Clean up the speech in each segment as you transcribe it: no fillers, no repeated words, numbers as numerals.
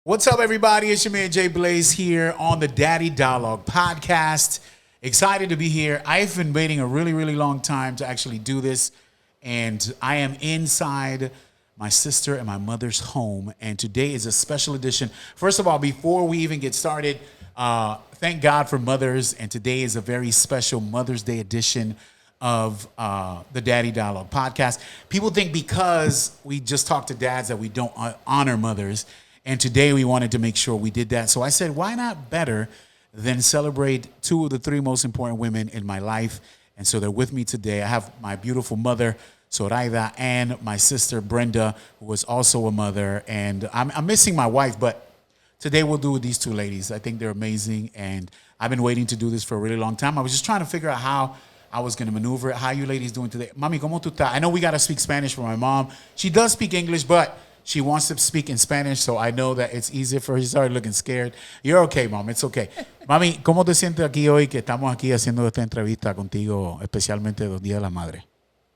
What's up, everybody? It's your man Jay Blaze here on the Daddy Dialogue podcast. Excited to be here. I've been waiting a really, really long time to actually do this, and I am inside my sister and my mother's home, and today is a special edition. First of all, before we even get started, thank God for mothers, and today is a very special Mother's Day edition of the Daddy Dialogue podcast. People think because we just talk to dads that we don't honor mothers. And today we wanted to make sure we did that. So I said, why not better than celebrate two of the three most important women in my life? And so they're with me today. I have my beautiful mother, Zoraida, and my sister, Brenda, who is also a mother. And I'm missing my wife, but today we'll do with these two ladies. I think they're amazing. And I've been waiting to do this for a really long time. I was just trying to figure out how I was going to maneuver it. How you ladies doing today? Mami, ¿cómo tú estás? I know we got to speak Spanish for my mom. She does speak English, but she wants to speak in Spanish, so I know that it's easier for her. She started looking scared. You're okay, Mom. It's okay. Mami, ¿cómo te sientes aquí hoy que estamos aquí haciendo esta entrevista contigo, especialmente los Días de la Madre?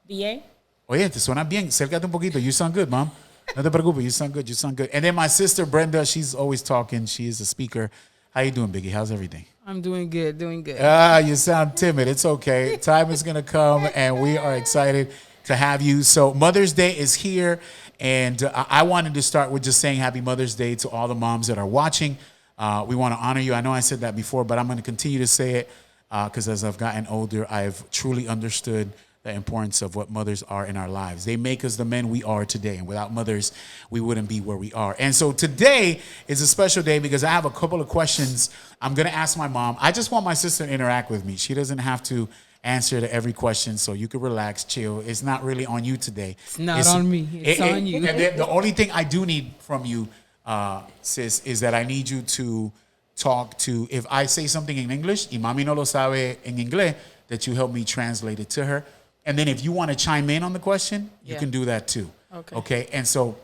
Bien. Oye, te suena bien. Acércate un poquito. You sound good, Mom. No te preocupes. You sound good. You sound good. And then my sister, Brenda, she's always talking. She is a speaker. How you doing, Biggie? How's everything? I'm doing good, doing good. You sound timid. It's okay. Time is going to come, and we are excited to have you. So Mother's Day is here. And I wanted to start with just saying Happy Mother's Day to all the moms that are watching. We want to honor you. I know I said that before, but I'm going to continue to say it because as I've gotten older, I've truly understood the importance of what mothers are in our lives. They make us the men we are today. And without mothers, we wouldn't be where we are. And so today is a special day because I have a couple of questions I'm going to ask my mom. I just want my sister to interact with me. She doesn't have to answer to every question, so you can relax, chill. It's not really on you today. It's not on me. It's on you. And the only thing I do need from you, sis, is that I need you to talk to, if I say something in English, y mami no lo sabe en inglés, that you help me translate it to her. And then if you want to chime in on the question, you can do that too. Okay? And so,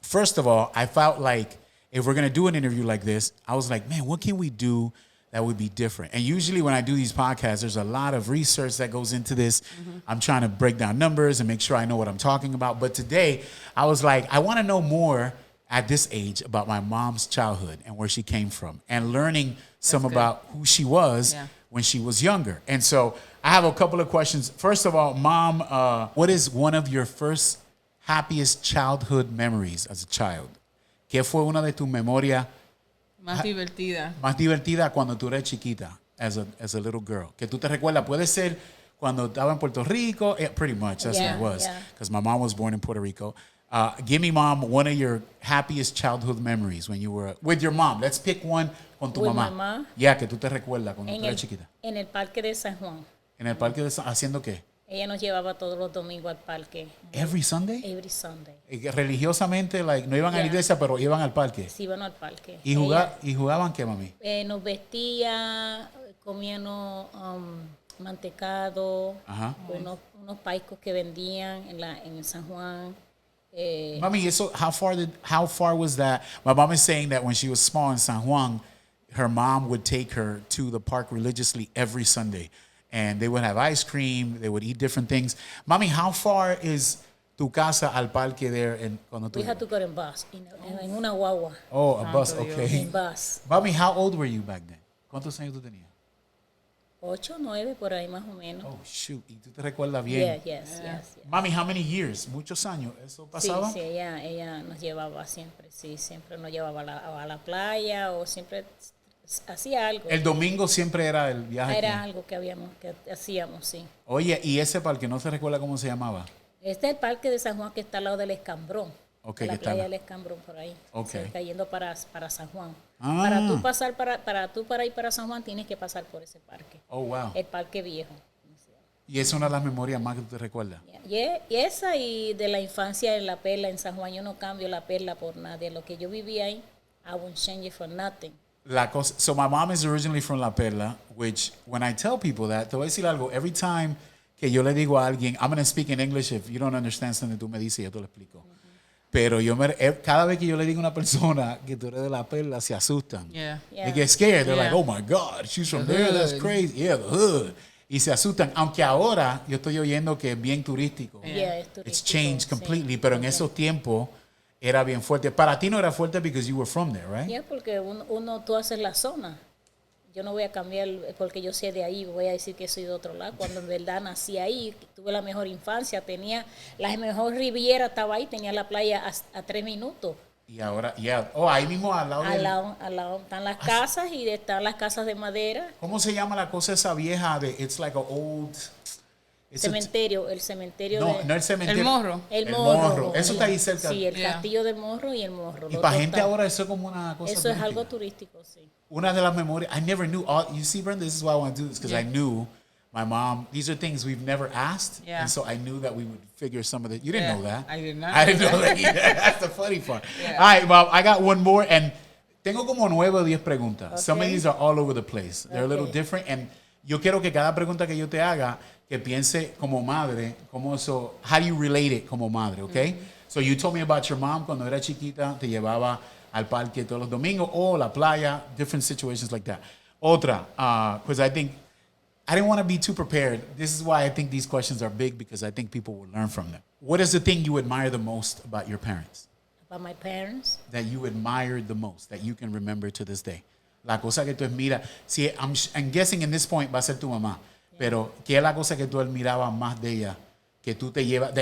first of all, I felt like if we're going to do an interview like this, I was like, man, what can we do that would be different? And usually when I do these podcasts, there's a lot of research that goes into this. I'm trying to break down numbers and make sure I know what I'm talking about. But today, I was like, I want to know more at this age about my mom's childhood and where she came from and learning some about who she was when she was younger. And so I have a couple of questions. First of all, Mom, what is one of your first happiest childhood memories as a child? ¿Qué fue una de tus memorias más divertida cuando tú eres chiquita, as a little girl? Que tú te recuerdas, puede ser cuando estaba en Puerto Rico. Pretty much, that's what it was. Because my mom was born in Puerto Rico. Give me, Mom, one of your happiest childhood memories when you were with your mom. Let's pick one con tu mamá. Mamá. Yeah, que tú te recuerdas cuando tú eras chiquita. En el parque de San Juan. En el parque de ¿haciendo qué? Ella nos llevaba todos los domingos al parque. Every Sunday? Every Sunday. Religiosamente, like, no iban a la iglesia, pero iban al parque. Sí, iban al parque. ¿Y jugaban qué, mami? Nos vestía, comíamos mantecado, unos paicos que vendían en San Juan. Mami, so how far was that? My mom is saying that when she was small in San Juan, her mom would take her to the park religiously every Sunday. And they would have ice cream. They would eat different things. Mami, how far is tu casa al parque there? We had to go in bus, en una guagua. Oh, a bus, okay. En bus. Mami, how old were you back then? ¿Cuántos años tú tenías? 8, 9, por ahí más o menos. Oh, shoot. ¿Y tú te recuerdas bien? Yes. Mami, how many years? ¿Muchos años? ¿Eso pasaba? Sí, ella nos llevaba siempre. Sí, siempre nos llevaba a la playa o siempre hacía algo. El domingo siempre era el viaje. Era algo que hacíamos, sí. Oye, ¿y ese parque no se recuerda cómo se llamaba? Este es el parque de San Juan que está al lado del Escambrón. Okay, la playa del Escambrón por ahí. Okay. Está yendo para San Juan. Para tú pasar para ir para San Juan tienes que pasar por ese parque. Oh, wow. El parque viejo. Y es una de las memorias más que tú te recuerdas. Y esa y de la infancia en La Perla en San Juan, yo no cambio La Perla por nadie. Lo que yo viví ahí, I won't change it for nothing. So my mom is originally from La Perla, which when I tell people that, te voy a decir algo, every time que yo le digo a alguien, I'm going to speak in English, if you don't understand something, tú me dices, yo te lo explico. Pero cada vez que yo le digo a una persona que tú eres de La Perla, se asustan. They get scared. They're like, oh my God, she's from there, that's crazy. Yeah, the hood. Y se asustan. Aunque ahora yo estoy oyendo que es bien turístico. Es turístico. It's changed completely. Pero en esos tiempos era bien fuerte. Para ti no era fuerte because you were from there, right? Ya, porque tú haces la zona. Yo no voy a cambiar porque yo soy de ahí, voy a decir que soy de otro lado, cuando en verdad nací ahí, tuve la mejor infancia, tenía la mejor riviera, estaba ahí, tenía la playa a 3 minutos. Y ahora, oh, ahí mismo al lado Al lado están las casas y están las casas de madera. ¿Cómo se llama la cosa esa vieja de it's like a old Cementerio, el cementerio no, de... no el cementerio. El Morro. El Morro. Eso está ahí cerca. Sí, el Yeah. castillo del Morro y el Morro. Y los para dos gente están. ahora eso es como una cosa Eso es turística. algo turístico, sí. Una de las memorias, I never knew. You see, Brenda, this is why I want to do this, because Yeah. I knew my mom, these are things we've never asked. Yeah. And so I knew that we would figure some of it. You didn't Yeah, know that. I did not I didn't know know that that. either. That's the funny part. Yeah. All right, Bob, I got one more. And tengo como 9 o 10 preguntas. Some of Okay. these are all over the place. They're a little Okay. different. And yo quiero que cada pregunta que yo te haga, que piense como madre, como eso, how do you relate it como madre, okay? So you told me about your mom cuando era chiquita, te llevaba al parque todos los domingos o la playa, different situations like that. Otra, because I think, I didn't want to be too prepared. This is why I think these questions are big, because I think people will learn from them. What is the thing you admire the most about your parents? About my parents. That you admired the most, that you can remember to this day? La cosa que tú admiras, si I'm guessing in this point va a ser tu mamá, pero ¿qué es la cosa que tú admirabas más de ella, que tú te llevas,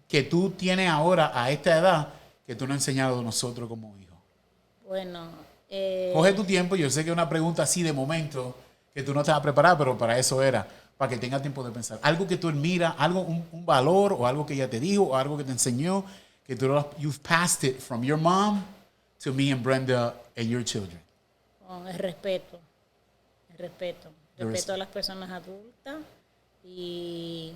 que tú tienes ahora a esta edad, que tú no has enseñado a nosotros como hijos? Bueno, Coge tu tiempo, yo sé que es una pregunta así de momento, que tú no te vas a preparar, pero para eso era, para que tengas tiempo de pensar. Algo que tú admiras, algo, un valor, o algo que ella te dijo, o algo que te enseñó, que tú you've passed it from your mom to me and Brenda and your children. el respeto. El respeto. The Respeto a las personas adultas y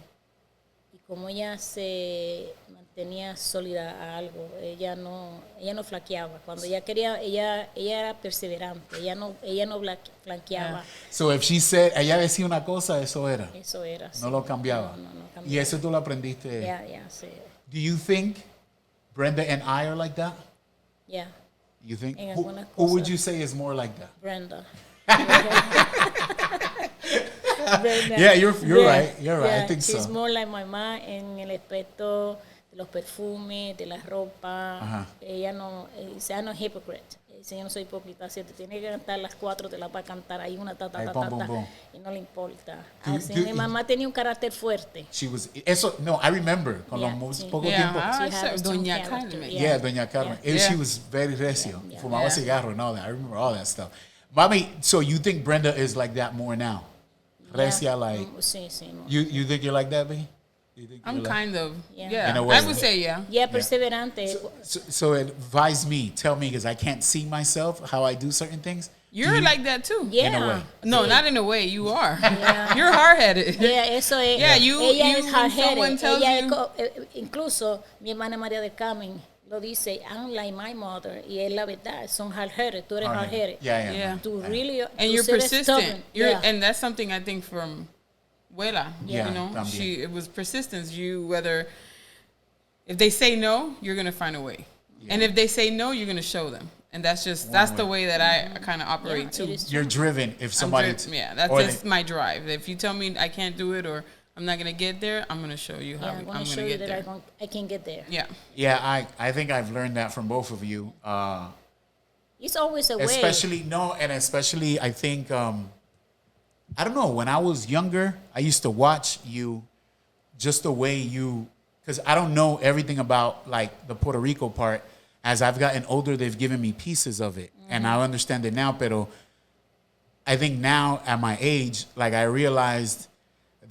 como ella se mantenía sólida a algo. Ella no flaqueaba. Cuando ella quería, ella era perseverante. Ella no flanqueaba. So if she said, ella decía una cosa, eso era. Eso era. No sí. lo cambiaba. No cambiaba. Y eso tú lo aprendiste. Ya, sí. Do you think Brenda and I are like that? Ya, You think? En Who, algunas who would cosas. you say is more like that? Brenda. Yeah, you're right. You're right. I think she's so. more like my mom en el aspecto de los perfumes, de la ropa. Ajá. Ella no, sea no hypocrite. Dice, yo no soy hipócrita. Si te tiene que cantar las 4, te las va a cantar ahí una Ahí, pum, pum, pum. y no le importa. Do- Así, do- mi mamá tenía un carácter fuerte. She was, eso, no, I remember, con Yeah, los sí. poco Yeah, tiempo. I She had a said strong Doña character, Carmen. yeah. Yeah, Doña Carmen. Yeah. And she Yeah. was very recio. Yeah. Fumaba Yeah. cigarro and all that. I remember all that stuff. Mami, so you think Brenda is like that more now? Recia, like, Sí, no. you think you're like that, B? You think I'm you're like- kind of, Yeah. yeah. In a way. I would say, yeah. Ya perseverante. So advise me, tell me, because I can't see myself how I do certain things. You're like that too. Yeah. In a way. No, not in a way. You are. Yeah. You're hard-headed. Yeah, eso es. Yeah, you- ella you- es when hard-headed. someone tells Ella es you- incluso mi hermana María del Carmen lo dice, I'm like my mother. Y es la verdad, son hard-headed. Tú eres hard-headed. Yeah. Yeah. Tú really, And tú you're eres persistent. stubborn. You're, Yeah. and that's something I think from Abuela. Yeah, You know, también. it was persistence. If they say no, you're gonna find a way, and if they say no, you're gonna show them. And that's the way that I kind of operate Yeah, too. it is You're driven if I'm somebody... that's or just my drive. If you tell me I can't do it or I'm not gonna get there, I'm gonna show you how Yeah, I'm I'm going to gonna show you get that there. I can get there. Yeah. Yeah, I think I've learned that from both of you. It's always a way. Especially I think, I don't know, when I was younger, I used to watch you just the way you, because I don't know everything about like the Puerto Rico part. As I've gotten older, they've given me pieces of it, and I understand it now. Pero I think now at my age, like I realized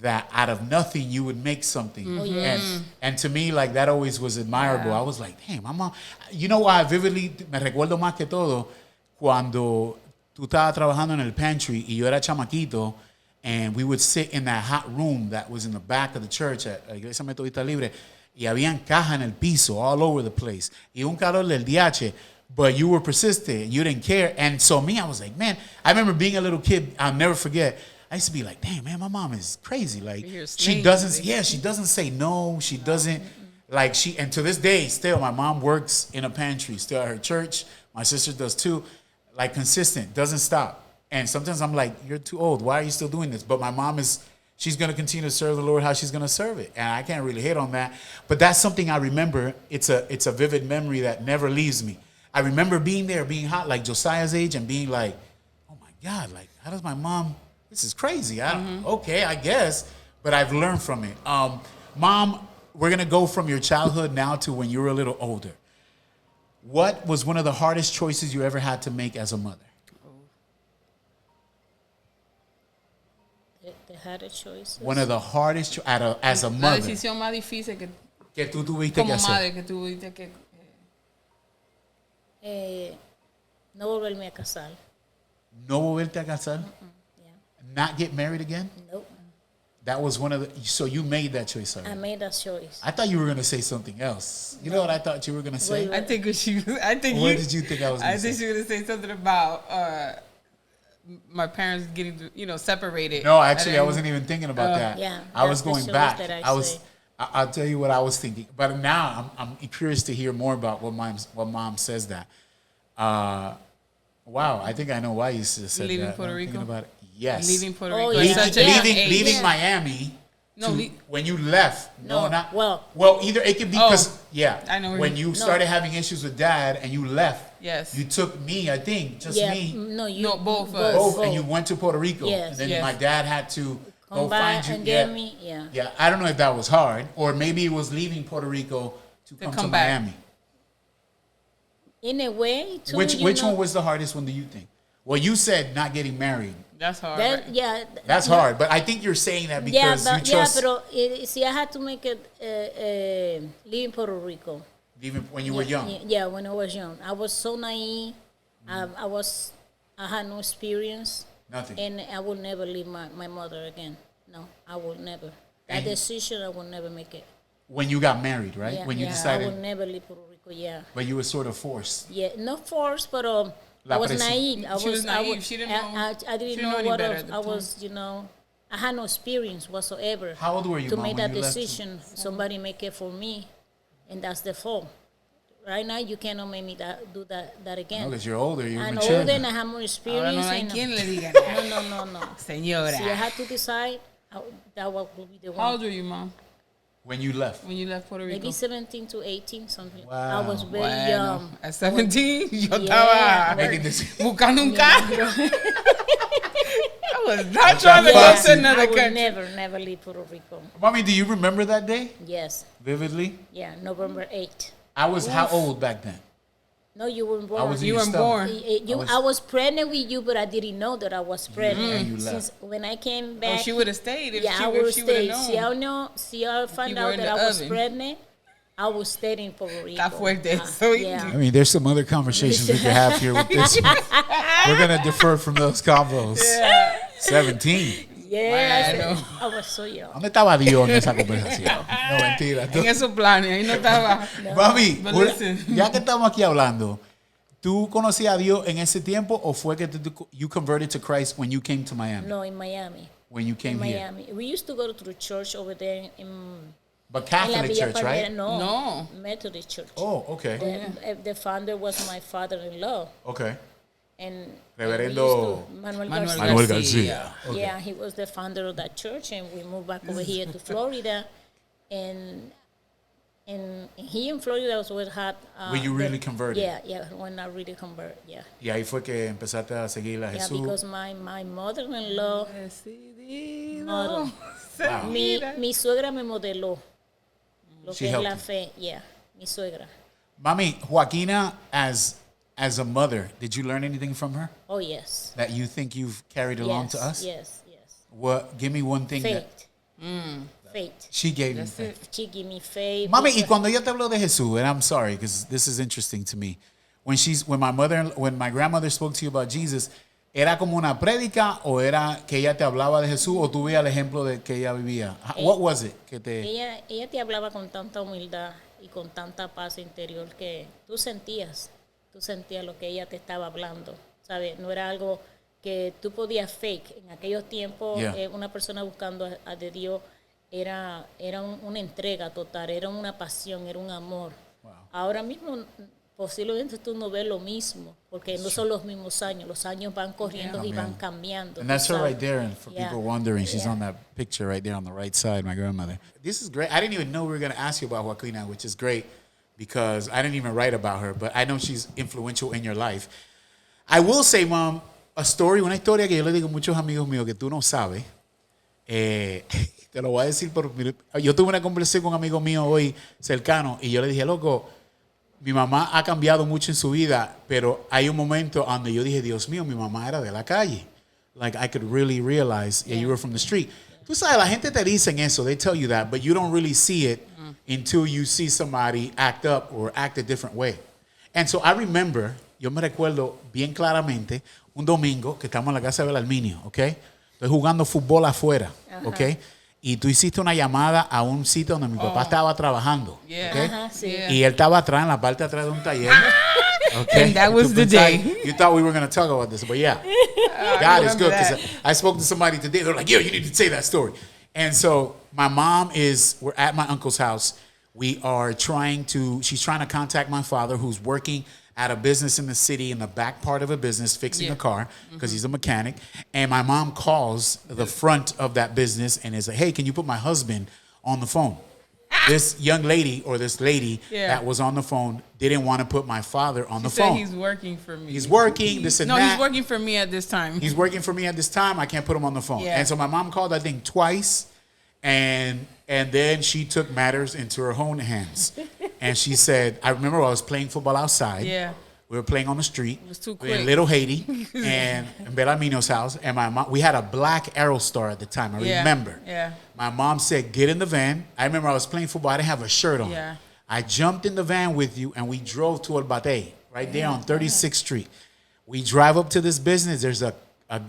that out of nothing you would make something, and to me, like that always was admirable. I was like, damn, my mom. You know why vividly me recuerdo más que todo cuando tú estabas trabajando en el pantry y yo era chamaquito, and we would sit in that hot room that was in the back of the church at Iglesia Metodista Libre. Y habían cajas en el piso all over the place. Y un calor del DH, but you were persistent. You didn't care. And so me, I was like, man, I remember being a little kid. I'll never forget. I used to be like, damn, man, my mom is crazy. Like, You hear she snakes. doesn't, she doesn't say no. She doesn't, like, and to this day, still, my mom works in a pantry, still at her church. My sister does too. Like, consistent, doesn't stop. And sometimes I'm like, you're too old. Why are you still doing this? But my mom is she's going to continue to serve the Lord how she's going to serve it. And I can't really hate on that. But that's something I remember. It's a vivid memory that never leaves me. I remember being there, being hot, like Josiah's age, and being like, oh my God, like, how does my mom, this is crazy. Okay, I guess. But I've learned from it. Mom, we're going to go from your childhood now to when you were a little older. What was one of the hardest choices you ever had to make as a mother? The harder choices. One of the hardest as a La mother decisión más difícil que tú tuviste que como hacer. madre que tuviste que No volverme a casar. No volverte a casar? Yeah. Not get married again? Nope. That was one of the, so you made that choice already. I made that choice. I thought you were going to say something else. You know what I thought you were going to say? I think did you think I was gonna I think say? she was gonna say something about my parents getting separated. No, actually, I And wasn't even thinking about that. Yeah, I was that's the going choice back. that I was. say. I'll tell you what I was thinking. But now I'm curious to hear more about what mom says that. Wow, I think I know why you said Leaving that. Puerto I'm thinking Rico? about it. Yes. Leaving Puerto Oh, Rico. yeah. at such a young age. Leaving Miami. No, When you left, No, not well, either it could be Oh, because I know where when you- you started having issues with dad and you left, Yes. you took me, I think, just yeah. me, No, you. No, both of us. both, and you went to Puerto Rico, Yes. and then Yes. my dad had to Come go back find you. and get me. Yeah. Yeah, I don't know if that was hard, or maybe it was leaving Puerto Rico to come to come back. Miami. In a way, too. Which you know, one was the hardest one? Do you think? Well, you said not getting married. That's hard. That, right? yeah. That's no, hard, but I think you're saying that Yeah, because you but chose pero see, I had to make it leaving Puerto Rico. even when you were young. Yeah, when I was young, I was so naive. I had no experience, Nothing. and I will never leave my mother again. No, I will never. That And- decision, I will never make it. When you got married, right? Yeah, When you yeah, I decided, will never leave Puerto Rico. Yeah, but you were sort of forced. yeah, not forced, but La I was presión. naive. She was naive. She didn't know- I she didn't didn't know know any what better else. at the I time. was, I had no experience whatsoever. How old were you, to Mom, make when that you left? decision? Somebody make it for me, and that's the fault. Right now, you cannot make me do that again. Because you're older, you're I'm mature. older and I have more Ahora experience. no hay and quien le diga no. Señora. See, I had to decide. That will be the How old one. were you, Mom, When you left. when you left Puerto Rico? Maybe 17 to 18, something. Wow. I was very Bueno, young. at 17, yo Yeah, estaba Making this- buscando un carro. I was not trying trying to to go Foxy. to I another will country. never leave Puerto Rico. Mommy, do you remember that day Yes. vividly? Yeah, November 8th. I was how old back then? No, you weren't born. I was in You your weren't stomach. born. I was pregnant with you, but I didn't know that I was pregnant. And you left. Since when I came Oh, back, she would have stayed if yeah, I she would would stay. have known. See, I found you were out in that the I was oven. pregnant. I would stay in Puerto Rico. Está fuerte. So you- yeah. I mean, there's some other conversations we could have here with this one. We're going to defer from those combos. 17. Yeah, Bueno. I was so young. ¿Dónde estaba Dios en esa conversación? No, mentira. En esos planes, ahí no estaba. Mami, But listen. ya que estamos aquí hablando, ¿tú conocías a Dios en ese tiempo o fue que you converted to Christ when you came to Miami? No, in Miami. When you came In here? Miami. We used to go to the church over there in But La Catholic Villa church, Palmera. right? No, No. Methodist church. Oh, okay. The founder was my father-in-law. Okay. And Reverendo we used to- Manuel Manuel Garcia. Manuel Garcia. Garcia. Okay. Yeah, he was the founder of that church, and we moved back over here to Florida, and he in Florida was what had. When you really converted. Yeah, when I really converted. Yeah, Y ahí fue que empezaste a seguir a yeah, Jesús. because my mother-in-law, Decidido. Wow. mi suegra me modeló lo She que es helped la you. fe. Yeah, mi suegra. Mami, Joaquina, as a mother, did you learn anything from her Oh yes. that you think you've carried along Yes, to us? yes. What? Give me one thing that Faith. she gave me. That's Faith. it. She give me faith. Mami, y because- cuando ella te habló de Jesús, and I'm sorry because this is interesting to me. When my grandmother spoke to you about Jesus, ¿era como una prédica o era que ella te hablaba de Jesús o tú veías el ejemplo de que ella vivía? What was it? Que te, Ella te hablaba con tanta humildad y con tanta paz interior que tú sentías lo que ella te estaba hablando, ¿sabes? No era algo que tú podías fake. En aquellos tiempos, Yeah. una persona buscando a de Dios era una entrega total, era una pasión, era un amor. Wow. Ahora mismo posiblemente tú no ves lo mismo, porque no son los mismos los años van corriendo y van cambiando. And that's her right there. And for Yeah. people wondering, she's Yeah. on that picture right there on the right side, my grandmother. This is great. I didn't even know we were going to ask you about Joaquina, which is great because I didn't even write about her, but I know she's influential in your life. I will say, Mom, una historia que yo le digo a muchos amigos míos que tú no sabes. Te lo voy a decir yo tuve una conversación con un amigo mío hoy cercano y yo le dije, loco, mi mamá ha cambiado mucho en su vida, pero hay un momento donde yo dije, Dios mío, mi mamá era de la calle. Like, I could really realize you were from the street. Tú sabes, la gente te dicen eso, they tell you that, but you don't really see it until you see somebody act up or act a different way. And so I remember, yo me recuerdo bien claramente, un domingo que estamos en la casa de Belarminio, ¿ok? Estoy jugando fútbol afuera, ¿ok? Y tú hiciste una llamada a un sitio donde mi papá estaba trabajando, Yeah. ¿ok? Ajá, sí. Yeah. Y él estaba atrás, en la parte de atrás de un taller. Okay. And that was Tú the pensabas- day. You thought we were going to talk about this, but yeah. God is remember good because that. I spoke to somebody today. They're like, yo, you need to say that story. And so we're at my uncle's house. She's trying to contact my father who's working at a business in the city in the back part of a business fixing a car because he's a mechanic. And my mom calls the front of that business and is like, hey, can you put my husband on the phone? This young lady or this lady that was on the phone didn't want to put my father on the Said phone. he's working for me. He's working, this and No, that. he's working for me at this time. He's working for me at this time. I can't put him on the phone. Yeah. And so my mom called, I think, twice. And then she took matters into her own hands. And she said, I remember I was playing football outside. Yeah. We were playing on the street. It was too We were in quick. Little Haiti and in Belarmino's house. And my mom, we had a black Aerostar at the time. I remember. Yeah. My mom said, get in the van. I remember I was playing football. I didn't have a shirt on. Yeah. I jumped in the van with you and we drove to El Bate, right there on 36th Street. We drive up to this business. There's a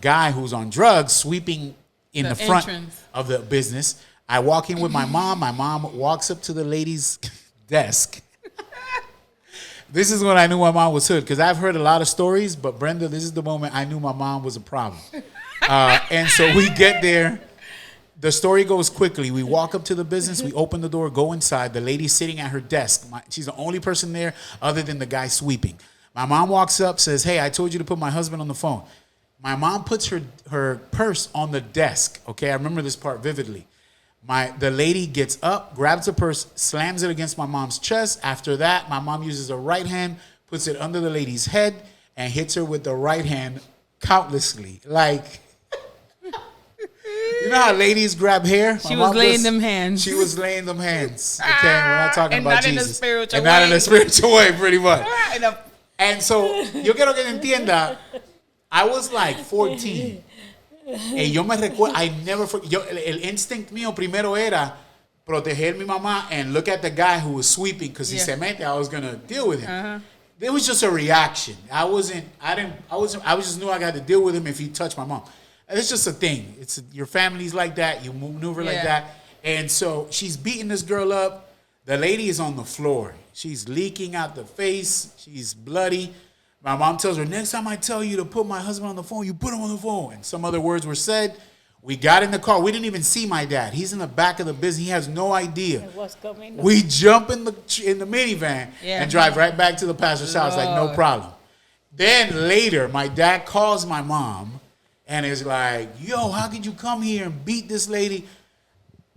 guy who's on drugs sweeping in the front entrance of the business. I walk in with my mom. My mom walks up to the lady's desk. This is when I knew my mom was hood because I've heard a lot of stories, but Brenda, this is the moment I knew my mom was a problem. And so we get there. The story goes quickly. We walk up to the business. We open the door, go inside. The lady's sitting at her desk. She's the only person there other than the guy sweeping. My mom walks up, says, hey, I told you to put my husband on the phone. My mom puts her purse on the desk. Okay, I remember this part vividly. The lady gets up, grabs the purse, slams it against my mom's chest. After that, my mom uses her right hand, puts it under the lady's head, and hits her with the right hand countlessly. Like, you know how ladies grab hair? She was laying them hands. She was laying them hands. Okay, we're not talking And about not in a Jesus. spiritual and not in way. a spiritual way, pretty much. And a- And so, yo quiero que entienda, I was like 14. Y yo me recuerdo, el instinct mío primero era proteger mi mamá and look at the guy who was sweeping because he se mete, I was going to deal with him. It was just a reaction. I just knew I got to deal with him if he touched my mom. It's just a thing. Your family's like that. You maneuver like that. And so she's beating this girl up. The lady is on the floor. She's leaking out the face. She's bloody. My mom tells her, next time I tell you to put my husband on the phone, you put him on the phone. And some other words were said. We got in the car. We didn't even see my dad. He's in the back of the business. He has no idea. What's coming? We jump in the minivan and drive right back to the pastor's house like no problem. Then later, my dad calls my mom and is like, yo, how could you come here and beat this lady?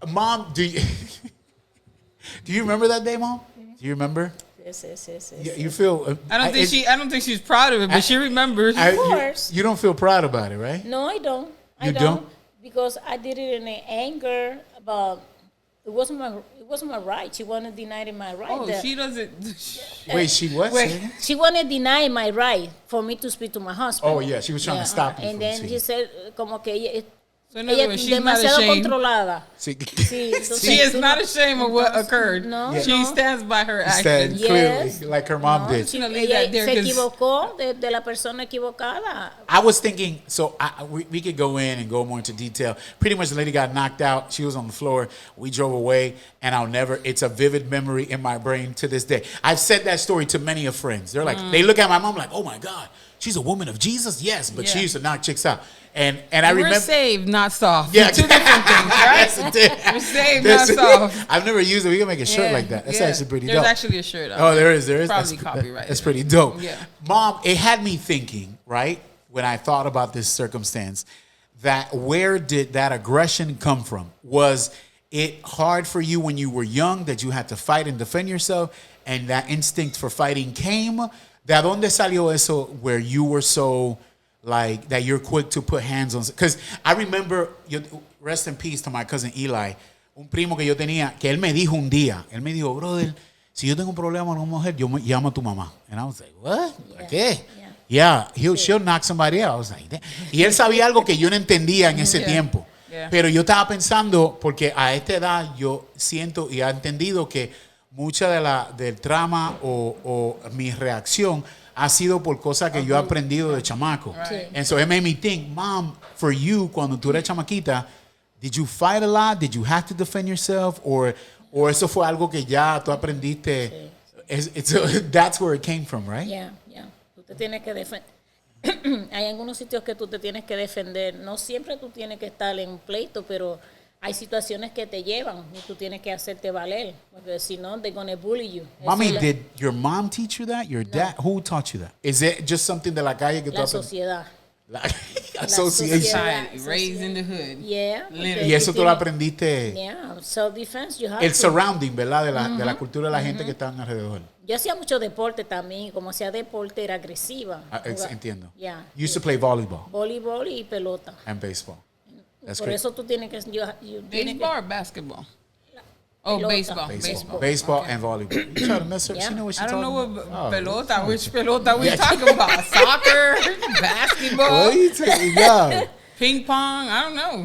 Mom, do you remember that day, Mom? Do you remember? Yes. You feel? I don't think she's proud of it, but she remembers. Of course. You don't feel proud about it, right? No, I don't. You don't? Because I did it in anger about it wasn't my right. She wanted to deny my right. Oh, she doesn't. Wait, she was? She wanted to deny my right for me to speak to my husband. Oh yeah, she was trying to stop you. And then she said, como que ella So in other words, she's not demasiado ashamed. controlada. Sí. Sí, entonces, She is not ashamed of what occurred. No, She no. stands by her Stand actions. clearly, Yes. like her mom did. She's gonna leave Ella that there se 'cause- equivocó de la persona equivocada. I was thinking, so we could go in and go more into detail. Pretty much the lady got knocked out. She was on the floor. We drove away, and it's a vivid memory in my brain to this day. I've said that story to many of friends. They're like, they look at my mom like, oh my God, she's a woman of Jesus? Yes, but she Yeah. used to knock chicks out. And I We're remember. saved, not soft. Yeah, Two different things, right? We're saved, not soft. I've never used it. We can make a shirt Yeah, like that. That's yeah. actually pretty There's dope. actually a shirt out Oh, there is. Probably That's, copyrighted. that's pretty dope. Yeah. Mom, it had me thinking, right, when I thought about this circumstance, that where did that aggression come from? Was it hard for you when you were young that you had to fight and defend yourself, and that instinct for fighting came? ¿De dónde salió eso where you were so, like, that you're quick to put hands on? Because I remember, rest in peace to my cousin Eli, un primo que yo tenía, que él me dijo un día, él me dijo, brother, si yo tengo un problema con una mujer, yo llamo a tu mamá. And I was like, what? ¿Para qué? Yeah, she'll knock somebody out. I was like, damn. Y él sabía algo que yo no entendía en ese tiempo. Pero yo estaba pensando, porque a esta edad yo siento y he entendido que mucha del trama o mi reacción ha sido por cosas que yo he aprendido de chamaco. Right. And so it made me think, Mom, for you, cuando tú eres chamaquita, did you fight a lot? Did you have to defend yourself? Or eso fue algo que ya tú aprendiste? That's where it came from, right? Yeah. Tú te tienes que defender. Hay algunos sitios que tú te tienes que defender. No siempre tú tienes que estar en un pleito, pero hay situaciones que te llevan y tú tienes que hacerte valer. Porque si no, they're going to bully you. Mommy, did your mom teach you that? Your dad? Who taught you that? Is it just something de la calle que tú La sociedad. Association. Society, raised in the hood. Yeah. Literally. Y eso tú lo aprendiste. Yeah. Self-defense, you have El to. surrounding, ¿verdad? De la cultura de la gente que está alrededor. Yo hacía mucho deporte también. Como hacía deporte, era agresiva. Entiendo. Yeah. You used to play volleyball Voleibol y pelota. and baseball. That's Por great. eso tú tienes que... tienes Baseball or basketball? Oh, Pelota. baseball. Baseball and volleyball. You try to mess her. Yeah. She know what she's I don't talking know about. what pelota, which pelota we talking about. Soccer, basketball, What are you talking about? ping pong. I don't know.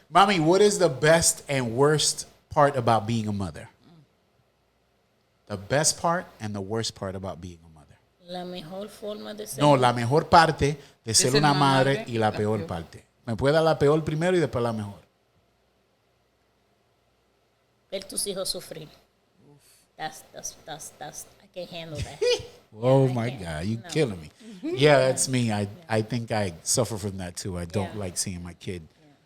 Mommy, what is the best and worst part about being a mother? The best part and the worst part about being a mother. La mejor forma de ser. No, la mejor parte de ser ser una una madre madre y la peor parte. Me puede dar la peor primero y después la mejor. Ver tus hijos sufrir. That's, I can't handle that. Oh my God, you killing me. Yeah, that's me. I think I suffer from that too. I don't Yeah. like seeing my kid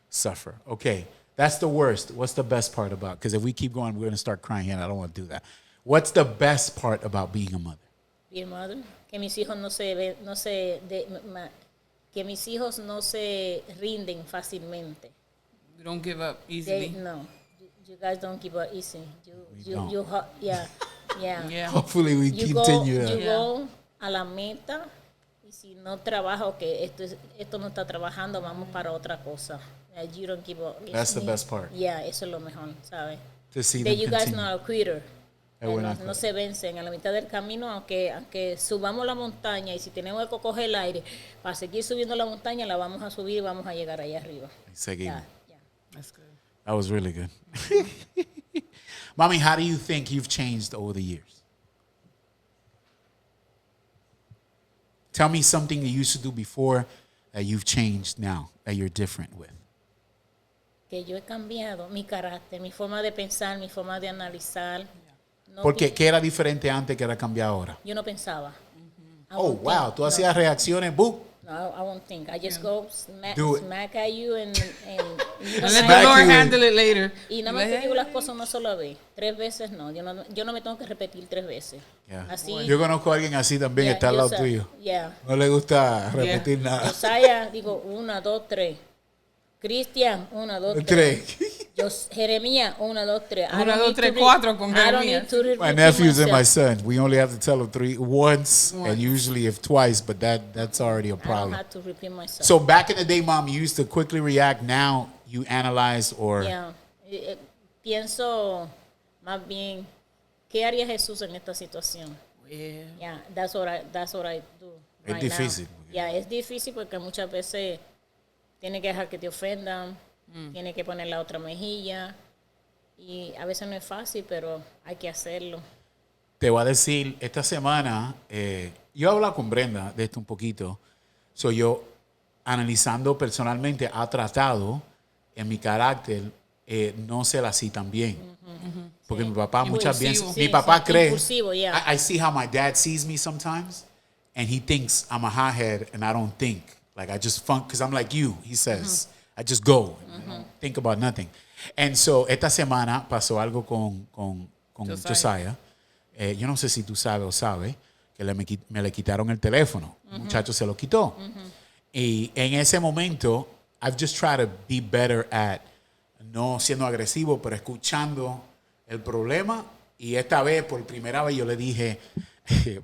suffer. Okay, that's the worst. What's the best part about? Because if we keep going, we're going to start crying, and I don't want to do that. What's the best part about being a mother? Be a mother. Que mis hijos que mis hijos no se rinden fácilmente. You don't give up They, easily. no, you guys don't give up easy. don't. Yeah. Yeah. Hopefully we You continue that. go a la meta y si no trabajo, que esto no está trabajando, vamos para otra cosa. You don't give up. That's the best part. Yeah, eso es lo mejor, ¿sabes? To see That them you guys continue. not a quitter. Buena No se vencen a la mitad del camino, aunque subamos la montaña y si tenemos que coger el aire para seguir subiendo la montaña, la vamos a subir y vamos a llegar allá arriba. Seguimos. Yeah. That's good. That was really good. Mommy, how do you think you've changed over the years? Tell me something you used to do before that you've changed now, that you're different with. Que yo he cambiado mi carácter, mi forma de pensar, mi forma de analizar. No Porque, ¿qué era diferente antes que era cambiado ahora? Yo no pensaba. I Oh, won't wow. think. Tú hacías reacciones, boom. No, I won't think. I just go smack at you and you And don't let like- the Lord you. handle it later. y nada más te digo las cosas una sola vez. 3 veces no. Yo no me tengo que repetir 3 veces. Yeah. Así. Yo conozco a alguien así también, Yeah, está al lado yo tuyo. Yeah. No le gusta repetir nada. Josiah, digo 1, 2, 3. Cristian, 1, 2, 3. Tres. Jeremías, 1, 2, 3. 1, 2, 3, 4 con I don't Jeremías. need to repeat My nephews and my myself. son, we only have to tell them once, and usually if twice, but that's already a I don't problem. have to repeat myself. So back in the day, Mom, you used to quickly react. Now you analyze or Yeah. Pienso más bien, ¿qué haría Jesús en esta situación? Yeah. Yeah, that's what I do. Es right difícil. now. Yeah, es difícil porque muchas veces tienes que dejar que te ofendan, tienes que poner la otra mejilla y a veces no es fácil, pero hay que hacerlo. te voy a decir, esta semana, yo he hablado con Brenda de esto un poquito. So yo, analizando personalmente, ha tratado en mi carácter no ser así también. Porque mi papá muchas veces, Impulsivo. mi Sí, papá sí, cree, impulsivo, yeah. I see how my dad sees me sometimes, and he thinks I'm a hothead, and I don't think. Like, I just funk, because I'm like you, he says. I just go. I don't think about nothing. And so, esta semana pasó algo con Josiah. Yo no sé si tú sabes o sabes que me le quitaron el teléfono. El muchacho se lo quitó. Y en ese momento, I've just tried to be better at no siendo agresivo, pero escuchando el problema. Y esta vez, por primera vez, yo le dije,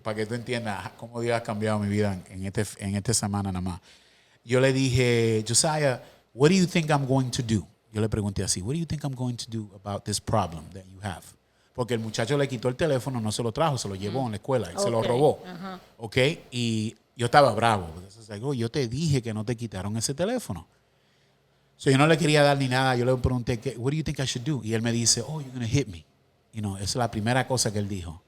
para que tú entiendas cómo Dios ha cambiado mi vida en esta semana nada más. Yo le dije, Josiah, what do you think I'm going to do? Yo le pregunté así, what do you think I'm going to do about this problem that you have? Porque el muchacho le quitó el teléfono, no se lo trajo, se lo llevó en la escuela y se lo robó. ¿Ok? Y yo estaba bravo. Yo te dije que no te quitaron ese teléfono. So yo no le quería dar ni nada. Yo le pregunté, what do you think I should do? Y él me dice, oh, you're going to hit me. You know, esa es la primera cosa que él dijo.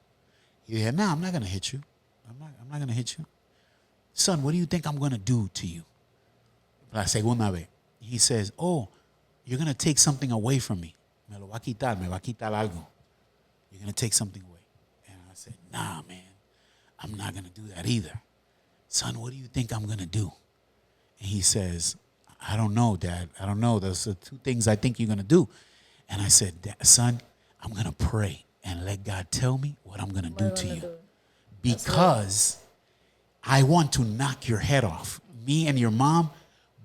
Y dije, no, I'm not going to hit you. I'm not going to hit you. Son, what do you think I'm going to do to you? La segunda vez. He says, oh, you're going to take something away from me. Me va a quitar algo. You're going to take something away. And I said, nah, man, I'm not going to do that either. Son, what do you think I'm going to do? And he says, I don't know, Dad. I don't know. Those are two things I think you're going to do. And I said, son, I'm going to pray and let God tell me what I'm going to do to you. Because I want to knock your head off. Me and your mom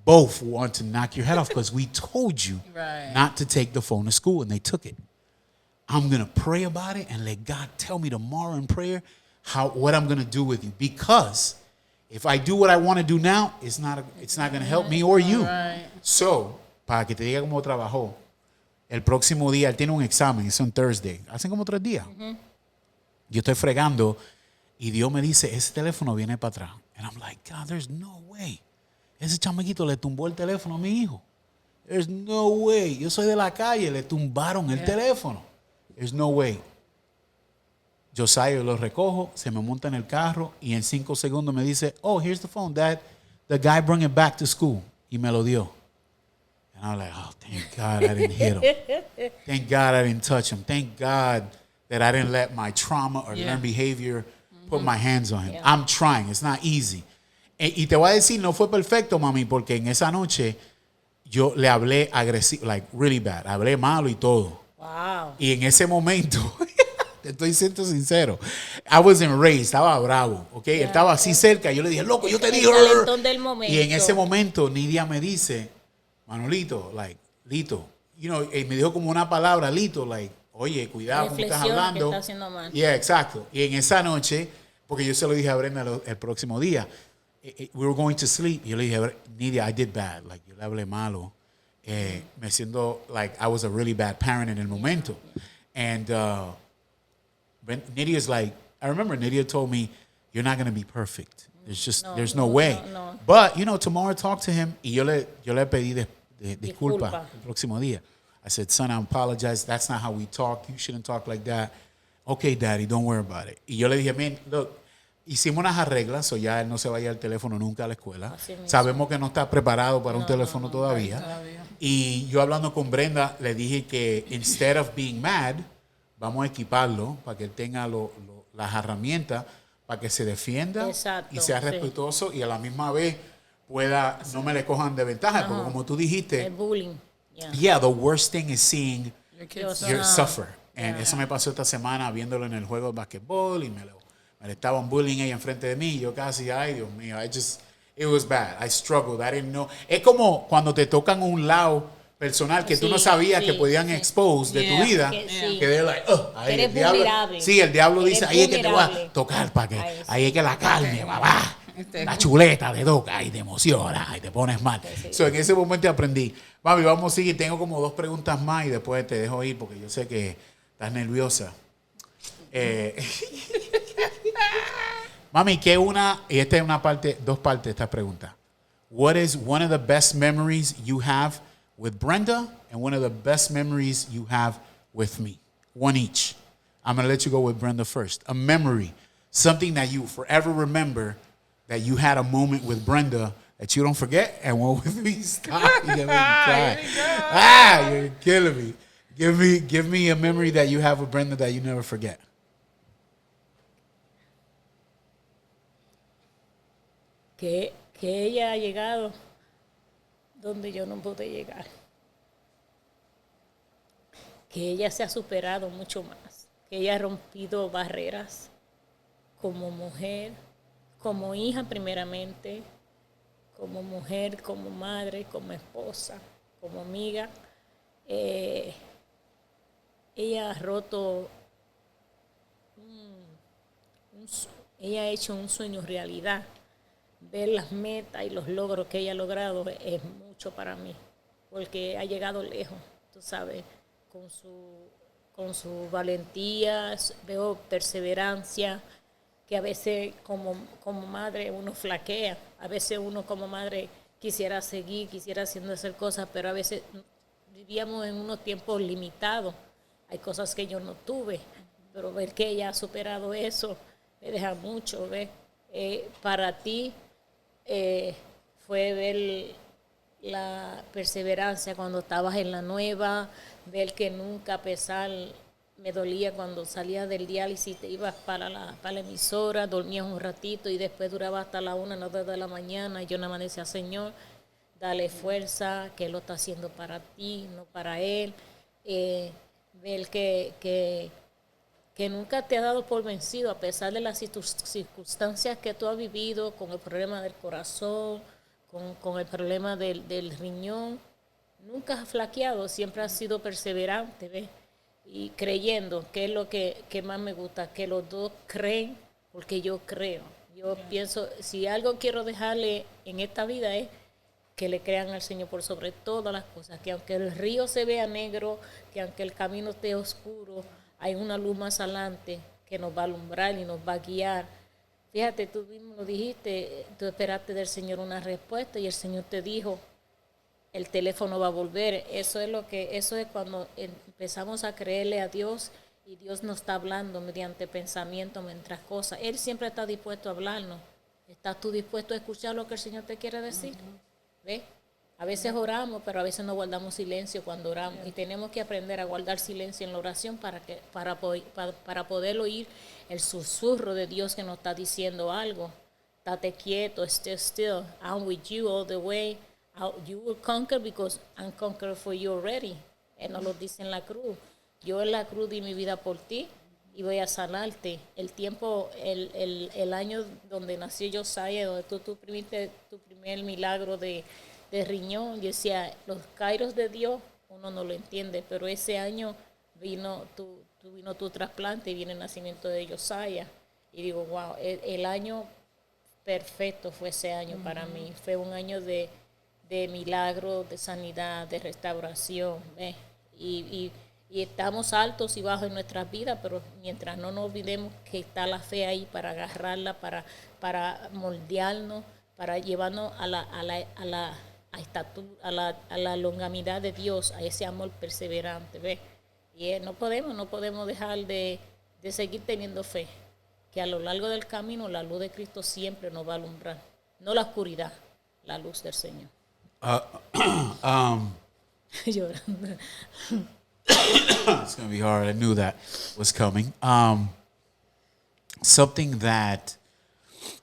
both want to knock your head off because we told you not to take the phone to school, and they took it. I'm going to pray about it and let God tell me tomorrow in prayer what I'm going to do with you. Because if I do what I want to do now, it's not going to help me or you. Right. So, para que te diga cómo trabajó, el próximo día él tiene un examen, es un Thursday, hace como 3 días. Yo estoy fregando y Dios me dice, ese teléfono viene para atrás. And I'm like, God, there's no way. Ese chamaquito le tumbó el teléfono a mi hijo. There's no way. Yo soy de la calle, le tumbaron el teléfono. There's no way. Josiah lo recojo, se me monta en el carro y en 5 segundos me dice, oh, here's the phone, Dad. The guy brought it back to school. Y me lo dio. And I was like, oh, thank God I didn't hit him. Thank God I didn't touch him. Thank God that I didn't let my trauma or learned behavior put my hands on him. I'm trying. It's not easy. Y te voy a decir, no fue perfecto, mami, porque en esa noche yo le hablé agresivo, like really bad. Hablé malo y todo. Wow. Y en ese momento, te estoy siendo sincero, I wasn't raised, estaba bravo, ¿ok? Él estaba así cerca, yo le dije, loco, yo te dije. Del momento. Y en ese momento, Nidia me dice, Manolito, like, Lito, you know, me dijo como una palabra, Lito, like, oye, cuidado como estás hablando. Que está haciendo mal. Yeah, exacto. Y en esa noche, porque yo se lo dije a Brenda el próximo día, we were going to sleep. Yo le dije, Nidia, I did bad. Like, yo le hablé malo. Me siento like I was a really bad parent en el momento. And Nidia's like, I remember Nidia told me, you're not going to be perfect. There's no way. No. But, you know, tomorrow talk to him. Y yo le pedí disculpa el próximo día. I said, son, I apologize. That's not how we talk. You shouldn't talk like that. Okay, Daddy, don't worry about it. Y yo le dije, man, look, hicimos unas arreglas, o ya él no se va a llevar el teléfono nunca a la escuela. Sabemos que no está preparado para un teléfono todavía. Y yo hablando con Brenda, le dije que instead of being mad, vamos a equiparlo para que él tenga las herramientas para que se defienda y sea respetuoso y a la misma vez pueda, no me le cojan de ventaja, porque como tú dijiste, el bullying. Yeah, the worst thing is seeing Your kids you suffer. And eso me pasó esta semana viéndolo en el juego de basquetbol y me le estaban bullying ella enfrente de mí. Yo casi, ay, Dios mío, it was bad. I struggled. I didn't know. Es como cuando te tocan un lado personal que tú no sabías que podían expose de tu vida. Que they're like, ahí el diablo. Sí, el diablo dice, ahí es que te voy a tocar para que, ahí es que la carne, babá. La chuleta te toca y te emociona y te pones mal. So, en ese momento aprendí. Mami, vamos a seguir. Tengo como 2 preguntas más y después te dejo ir porque yo sé que estás nerviosa. Mami, y esta es una parte, 2 partes de esta pregunta. What is one of the best memories you have with Brenda and one of the best memories you have with me? One each. I'm going to let you go with Brenda first. A memory, something that you forever remember that you had a moment with Brenda that you don't forget, and one with me. Stop. You're gonna make me cry. You're killing me. Give me a memory that you have with Brenda that you never forget. que ella ha llegado donde yo no pude llegar, que ella se ha superado mucho más, que ella ha rompido barreras como mujer, como hija primeramente, como mujer, como madre, como esposa, como amiga. Eh, ella ha roto, un ella ha hecho un sueño realidad. Ver las metas y los logros que ella ha logrado es mucho para mí, porque ha llegado lejos, tú sabes, con su valentía, veo perseverancia, que a veces como madre uno flaquea, a veces uno como madre quisiera seguir, quisiera hacer cosas, pero a veces vivíamos en unos tiempos limitados, hay cosas que yo no tuve, pero ver que ella ha superado eso me deja mucho, ¿ves? Para ti eh, fue ver la perseverancia cuando estabas en la nueva, ver que nunca, a pesar, me dolía cuando salía del diálisis, te ibas para la emisora, dormías un ratito y después duraba hasta la 1, no 2 de la mañana. Y yo nada más decía, Señor, dale fuerza, que Él lo está haciendo para ti, no para Él. Ver que nunca te ha dado por vencido a pesar de las circunstancias que tú has vivido, con el problema del corazón, con el problema del riñón. Nunca has flaqueado, siempre has sido perseverante, ¿ves? Y creyendo, que es lo que más me gusta, que los dos creen, porque yo creo. Yo pienso, si algo quiero dejarle en esta vida es que le crean al Señor por sobre todas las cosas, que aunque el río se vea negro, que aunque el camino esté oscuro, hay una luz más adelante que nos va a alumbrar y nos va a guiar. Fíjate, tú mismo lo dijiste, tú esperaste del Señor una respuesta y el Señor te dijo, el teléfono va a volver. Eso es cuando empezamos a creerle a Dios y Dios nos está hablando mediante pensamiento, mientras cosas. Él siempre está dispuesto a hablarnos. ¿Estás tú dispuesto a escuchar lo que el Señor te quiere decir? ¿Ves? A veces oramos, pero a veces no guardamos silencio cuando oramos. Y tenemos que aprender a guardar silencio en la oración para poder oír el susurro de Dios que nos está diciendo algo. Estate quieto, stay still. I'm with you all the way. You will conquer because I'm conquered for you already. Él nos lo dice en la cruz. Yo en la cruz di mi vida por ti y voy a sanarte. El tiempo, el año donde nació Josiah, donde tú tuviste tu primer milagro de riñón, yo decía, los kairos de Dios, uno no lo entiende, pero ese año vino tu trasplante y viene el nacimiento de Josiah. Y digo, wow, el año perfecto fue ese año para mí. Fue un año de milagro, de sanidad, de restauración. ¿Ves? Y estamos altos y bajos en nuestras vidas, pero mientras no nos olvidemos que está la fe ahí para agarrarla, para moldearnos, para llevarnos a la longanimidad de Dios, a ese amor perseverante. ¿Ves? Y no podemos dejar de seguir teniendo fe, que a lo largo del camino la luz de Cristo siempre nos va a alumbrar, no la oscuridad, la luz del Señor. Llorando. It's going to be hard. I knew that was coming. Something that,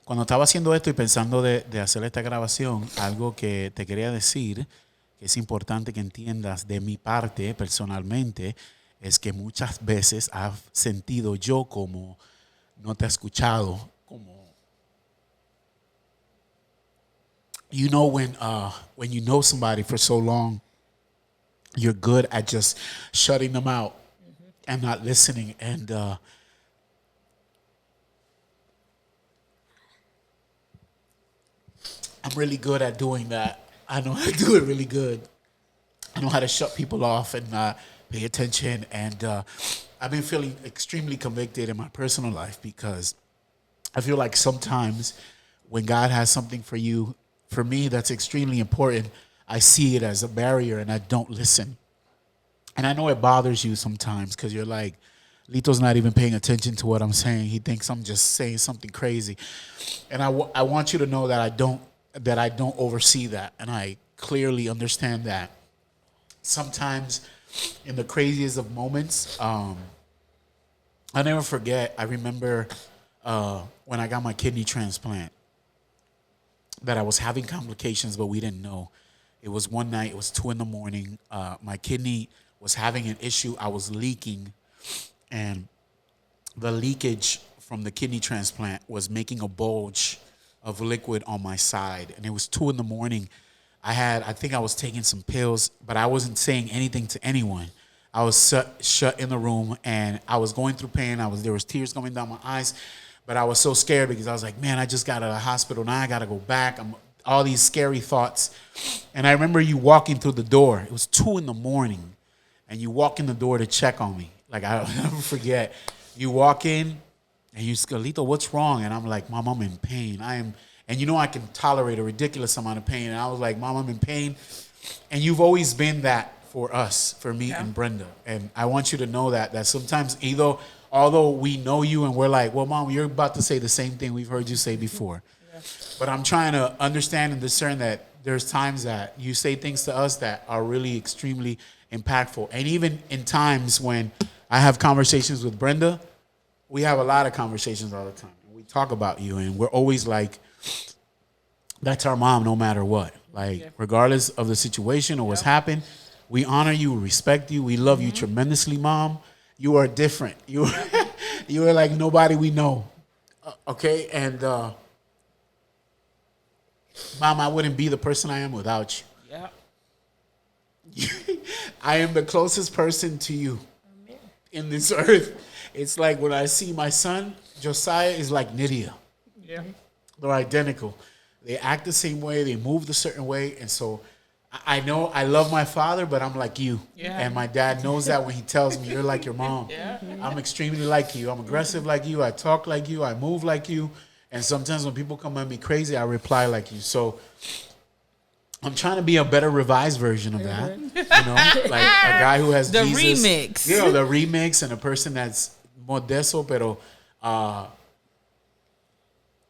cuando estaba haciendo esto y pensando de hacer esta grabación, algo que te quería decir, que es importante que entiendas de mi parte personalmente, es que muchas veces has sentido yo como no te he escuchado, como you know when you know somebody for so long, you're good at just shutting them out and not listening. And I'm really good at doing that. I know how to do it really good. I know how to shut people off and not pay attention. And I've been feeling extremely convicted in my personal life because I feel like sometimes when God has something for you, for me, that's extremely important. I see it as a barrier and I don't listen. And I know it bothers you sometimes because you're like, Lito's not even paying attention to what I'm saying. He thinks I'm just saying something crazy. And I want you to know that I don't oversee that. And I clearly understand that. Sometimes in the craziest of moments, I never forget, I remember when I got my kidney transplant. that I was having complications, but we didn't know. It was one night. It was 2 a.m. My kidney was having an issue. I was leaking, and the leakage from the kidney transplant was making a bulge of liquid on my side. And it was 2 a.m. I think I was taking some pills, but I wasn't saying anything to anyone. I was shut in the room, and I was going through pain. There was tears coming down my eyes, but I was so scared because I was like, man, I just got out of the hospital. Now I got to go back. All these scary thoughts. And I remember you walking through the door. It was 2 a.m. and you walk in the door to check on me. Like, I'll never forget. You walk in, and you go, Lito, what's wrong? And I'm like, Mom, I'm in pain. And you know I can tolerate a ridiculous amount of pain. And I was like, Mom, I'm in pain. And you've always been that for us, for me and Brenda. And I want you to know that sometimes although we know you and we're like, well, Mom, you're about to say the same thing we've heard you say before. Yeah. But I'm trying to understand and discern that there's times that you say things to us that are really extremely impactful. And even in times when I have conversations with Brenda, we have a lot of conversations all the time. We talk about you, and we're always like, that's our mom no matter what. Like, regardless of the situation or what's happened, we honor you, we respect you, we love you tremendously, Mom. You are different. You are like nobody we know. Okay? And, Mom, I wouldn't be the person I am without you. Yeah. I am the closest person to you in this earth. It's like when I see my son, Josiah is like Nydia. Yeah. They're identical. They act the same way. They move the certain way. And so I know I love my father, but I'm like you. Yeah. And my dad knows that when he tells me, you're like your mom. Yeah. I'm extremely like you. I'm aggressive like you. I talk like you. I move like you. And sometimes when people come at me crazy, I reply like you. So I'm trying to be a better revised version of that. You know, like a guy who has the Jesus. Remix. You know, the remix, and a person that's modesto, pero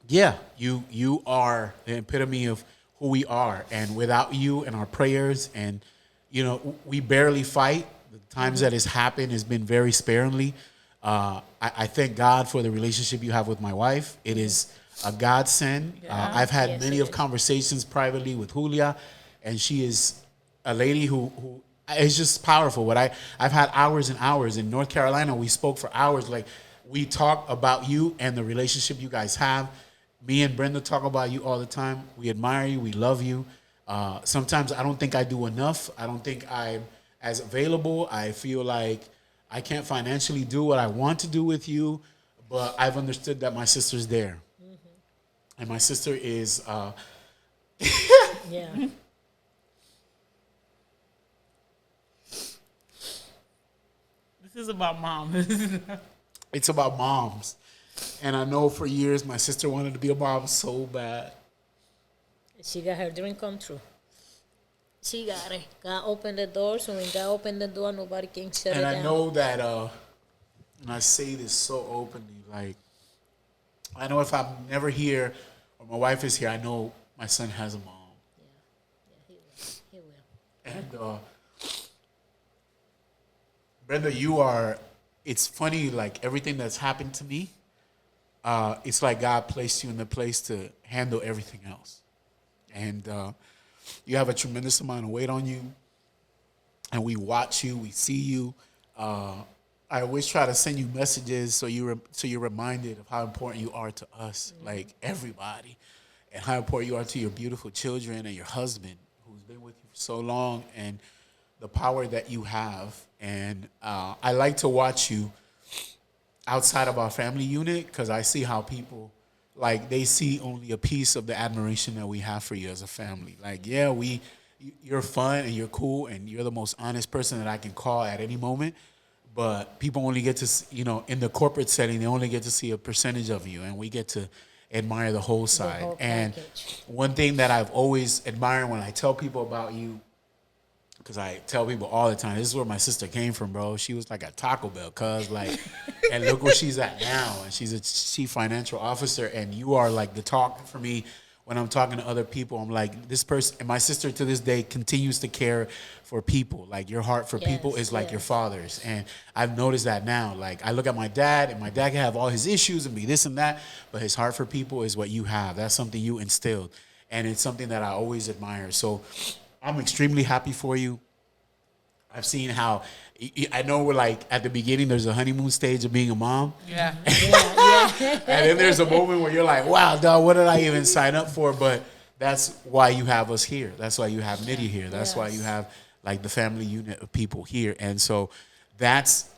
yeah, you are the epitome of who we are. And without you and our prayers, and, you know, we barely fight. The times that it's happened has been very sparingly. I thank God for the relationship you have with my wife. It is a godsend. Yeah. I've had many of conversations privately with Julia, and she is a lady who is just powerful. But I've had hours and hours. In North Carolina, we spoke for hours. Like, we talk about you and the relationship you guys have. Me and Brenda talk about you all the time. We admire you. We love you. Sometimes I don't think I do enough. I don't think I'm as available. I feel like I can't financially do what I want to do with you, but I've understood that my sister's there. Mm-hmm. And my sister is... yeah. This is about mom. It's about moms. And I know for years my sister wanted to be a mom so bad. She got her dream come true. She got it. God opened the door, so when God opened the door, nobody can shut it down. And I know that, and I say this so openly, like, I know if I'm never here or my wife is here, I know my son has a mom. Yeah, he will. And Brenda, it's funny, like, everything that's happened to me, it's like God placed you in the place to handle everything else. And you have a tremendous amount of weight on you, and we watch you, we see you. I always try to send you messages so you're reminded of how important you are to us, like everybody, and how important you are to your beautiful children and your husband, who's been with you for so long, and the power that you have. And I like to watch you outside of our family unit, because I see how people, like, they see only a piece of the admiration that we have for you as a family. Like, yeah, you're fun and you're cool and you're the most honest person that I can call at any moment. But people only get to see, in the corporate setting, they only get to see a percentage of you, and we get to admire the whole side. And one thing that I've always admired when I tell people about you, because I tell people all the time, this is where my sister came from, bro. She was like a Taco Bell, and look where she's at now. And she's a chief financial officer, and you are like the talk for me when I'm talking to other people. I'm like, this person, and my sister to this day continues to care for people. Like, your heart for people is like your father's. And I've noticed that now. Like, I look at my dad, and my dad can have all his issues and be this and that, but his heart for people is what you have. That's something you instilled. and it's something that I always admire. So I'm extremely happy for you. I've seen how, I know we're like at the beginning, there's a honeymoon stage of being a mom. Yeah. And then there's a moment where you're like, wow, dog, what did I even sign up for? But that's why you have us here. That's why you have Nitty here. That's why you have like the family unit of people here. And so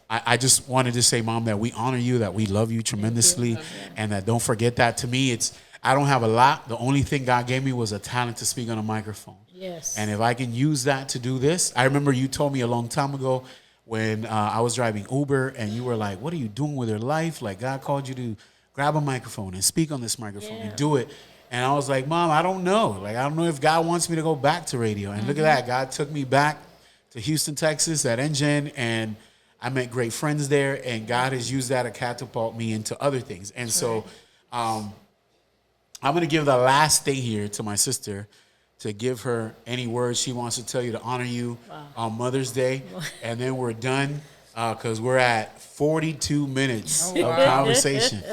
I just wanted to say, Mom, that we honor you, that we love you tremendously, and that don't forget that. To me, I don't have a lot. The only thing God gave me was a talent to speak on a microphone. Yes. And if I can use that to do this, I remember you told me a long time ago when I was driving Uber, and you were like, what are you doing with your life? Like, God called you to grab a microphone and speak on this microphone and do it. And I was like, Mom, I don't know. Like, I don't know if God wants me to go back to radio. And look at that. God took me back to Houston, Texas at NGen, and I met great friends there. And God has used that to catapult me into other things. And so I'm going to give the last thing here to my sister, to give her any words she wants to tell you to honor you on Mother's Day. And then we're done because we're at 42 minutes of conversation.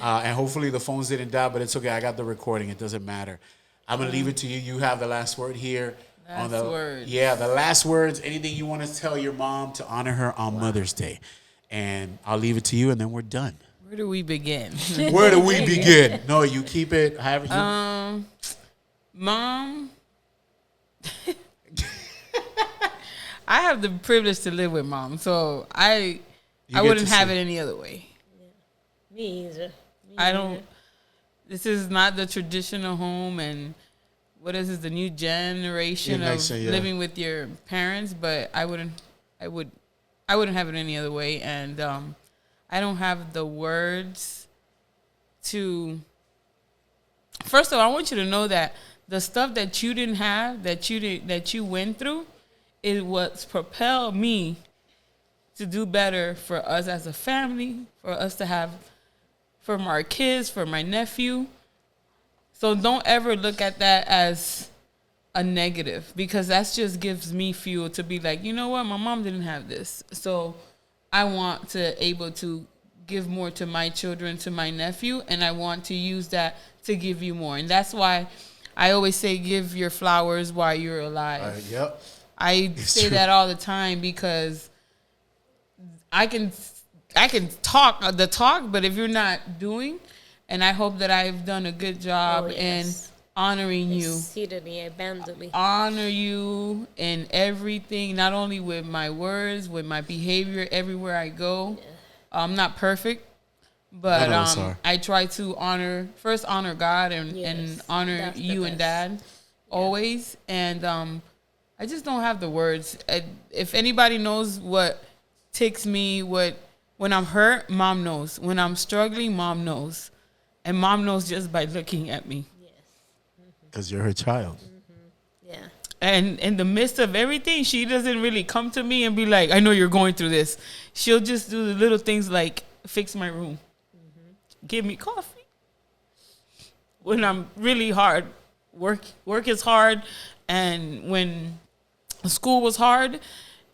And hopefully the phones didn't die, but it's okay. I got the recording. It doesn't matter. I'm going to leave it to you. You have the last word here. Last words. Yeah, the last words. Anything you want to tell your mom to honor her on Mother's Day. And I'll leave it to you, and then we're done. Where do we begin? Where do we begin? No, you keep it however you... Mom, I have the privilege to live with Mom, so I wouldn't have it any other way. Me either. I don't. This is not the traditional home, and what is this, the new generation of living with your parents? But I wouldn't have it any other way, and I don't have the words to. First of all, I want you to know that the stuff that you didn't have, that you went through, is what's propelled me to do better for us as a family, for us to have, for our kids, for my nephew. So don't ever look at that as a negative, because that just gives me fuel to be like, you know what, my mom didn't have this, so I want to able to give more to my children, to my nephew, and I want to use that to give you more. And that's why I always say, give your flowers while you're alive. Yep. It's say true. That all the time, because I can talk the talk, but if you're not doing, and I hope that I've done a good job in honoring you, honor you in everything, not only with my words, with my behavior everywhere I go. Yeah. I'm not perfect, but I try to honor God and honor you and Dad always. And I just don't have the words. If anybody knows what ticks me, when I'm hurt, Mom knows. When I'm struggling, Mom knows. And Mom knows just by looking at me. Yes. Because you're her child. Mm-hmm. Yeah. And in the midst of everything, she doesn't really come to me and be like, I know you're going through this. She'll just do the little things like fix my room, give me coffee. When I'm really hard, work is hard. And when school was hard,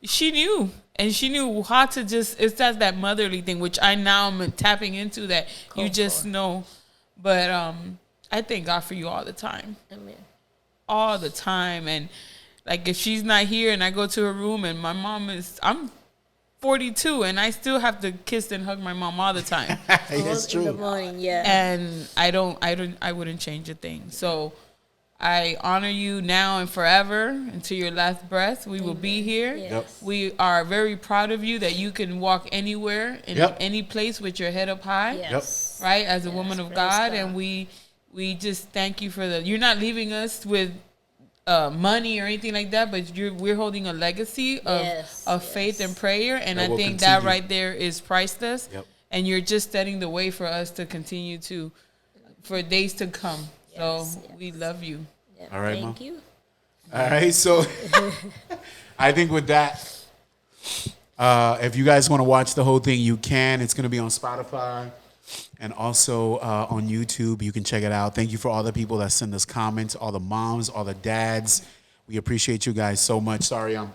she knew. And she knew how to it's that motherly thing, which I now am tapping into, that you just know. But I thank God for you all the time. Amen. All the time. And like, if she's not here and I go to her room and my mom I'm 42 and I still have to kiss and hug my mom all the time. That's true. In the morning, yeah. And I wouldn't change a thing. So I honor you now and forever until your last breath. We will be here. Yes. Yep. We are very proud of you that you can walk anywhere in any place with your head up high. Yes. Right? As a woman of God. And we just thank you for you're not leaving us with money or anything like that, but we're holding a legacy of faith and prayer. And I think that right there is priceless. Yep. And you're just setting the way for us to continue for days to come. So we love you. Yeah, all right, thank you. All right, so I think with that, if you guys want to watch the whole thing, you can. It's going to be on Spotify and also on YouTube. You can check it out. Thank you for all the people that send us comments, all the moms, all the dads. We appreciate you guys so much. Sorry, I'm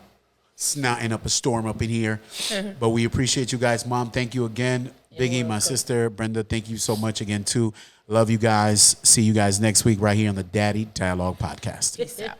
snotting up a storm up in here, but we appreciate you guys. Mom, thank you again. Biggie, my sister, Brenda, thank you so much again, too. Love you guys. See you guys next week right here on the Daddy Dialogue Podcast. Peace out.